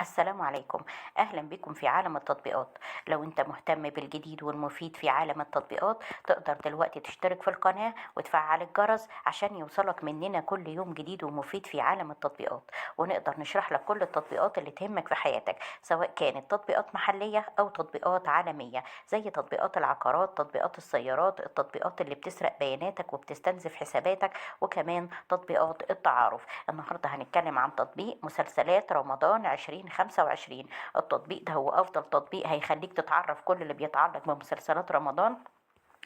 السلام عليكم. أهلا بكم في عالم التطبيقات. لو أنت مهتم بالجديد والمفيد في عالم التطبيقات تقدر دلوقتي تشترك في القناة وتفعل الجرس عشان يوصلك مننا كل يوم جديد ومفيد في عالم التطبيقات، ونقدر نشرح لك كل التطبيقات اللي تهمك في حياتك، سواء كانت تطبيقات محلية أو تطبيقات عالمية زي تطبيقات العقارات، تطبيقات السيارات، التطبيقات اللي بتسرق بياناتك وبتستنزف حساباتك، وكمان تطبيقات التعارف. النهاردة هنتكلم عن تطبيق مسلسلات رمضان 2025. التطبيق ده هو أفضل تطبيق هيخليك تتعرف كل اللي بيتعلق بمسلسلات رمضان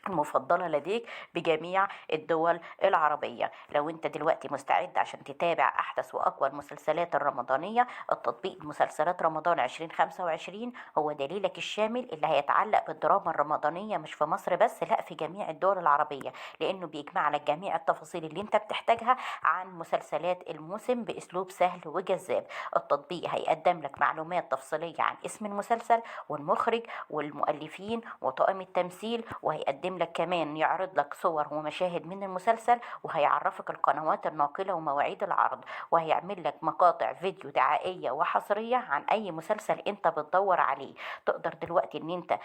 المفضلة لديك بجميع الدول العربية. لو انت دلوقتي مستعد عشان تتابع أحدث وأقوى المسلسلات الرمضانية، التطبيق مسلسلات رمضان 2025 هو دليلك الشامل اللي هيتعلق بالدراما الرمضانية مش في مصر بس، لا في جميع الدول العربية، لأنه بيجمع لك جميع التفاصيل اللي انت بتحتاجها عن مسلسلات الموسم بأسلوب سهل وجذاب. التطبيق هيقدم لك معلومات تفصيلية عن اسم المسلسل والمخرج والمؤلفين وطاقم التمثيل، وهيقدم لك كمان يعرض لك صور ومشاهد من المسلسل، وهيعرفك القنوات الناقلة ومواعيد العرض، وهيعمل لك مقاطع فيديو دعائية وحصرية عن أي مسلسل انت بتدور عليه. تقدر دلوقتي ان انت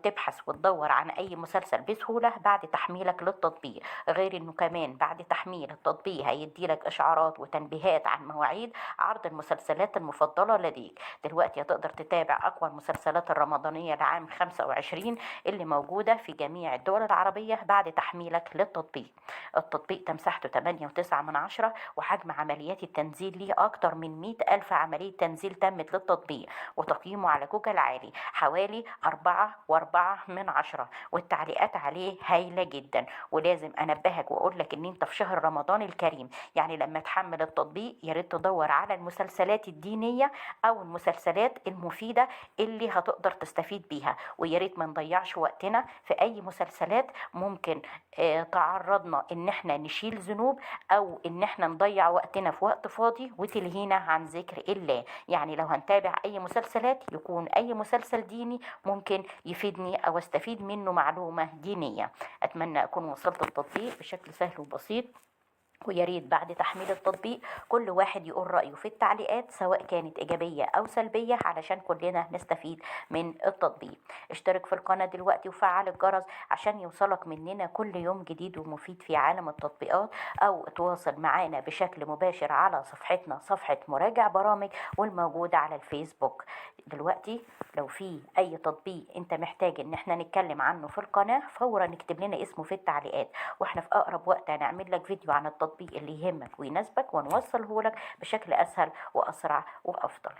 تبحث وتدور عن أي مسلسل بسهولة بعد تحميلك للتطبيق، غير انه كمان بعد تحميل التطبيق هيديلك إشعارات وتنبيهات عن مواعيد عرض المسلسلات المفضلة لديك. دلوقتي هتقدر تتابع أقوى المسلسلات الرمضانية لعام 25 اللي موجودة في جميع الدول العربية بعد تحميلك للتطبيق. التطبيق ده مساحته 8.9، وحجم عمليات التنزيل ليه أكتر من 100,000 عملية تنزيل تمت للتطبيق، وتقييمه على جوجل عالي حوالي 4.4، والتعليقات عليه هايلة جدا. ولازم أنبهك وأقول لك إن أنت في شهر رمضان الكريم، يعني لما تحمل التطبيق يا ريت تدور على المسلسلات الدينية أو المسلسلات المفيدة اللي هتقدر تستفيد بيها، ويا ريت ما نضيعش وقتنا في أي مسلسلات ممكن تعرضنا إن احنا نشيل ذنوب أو إن احنا نضيع وقتنا في وقت فاضي وتلهينا عن ذكر الله. يعني لو هنتابع أي مسلسلات يكون أي مسلسل ديني ممكن يفيدني أو استفيد منه معلومة دينية. أتمنى أكون وصلت التطبيق بشكل سهل وبسيط، ويا ريت بعد تحميل التطبيق كل واحد يقول رأيه في التعليقات سواء كانت إيجابية أو سلبية علشان كلنا نستفيد من التطبيق. اشترك في القناة دلوقتي وفعل الجرس عشان يوصلك مننا كل يوم جديد ومفيد في عالم التطبيقات، أو تواصل معنا بشكل مباشر على صفحتنا، صفحة مراجع برامج، والموجودة على الفيسبوك. دلوقتي لو في أي تطبيق أنت محتاج إن احنا نتكلم عنه في القناة فورا نكتب لنا اسمه في التعليقات، واحنا في أقرب وقت هنعمل لك فيديو عن التطبيق اللي يهمك ويناسبك ونوصله لك بشكل أسهل وأسرع وأفضل.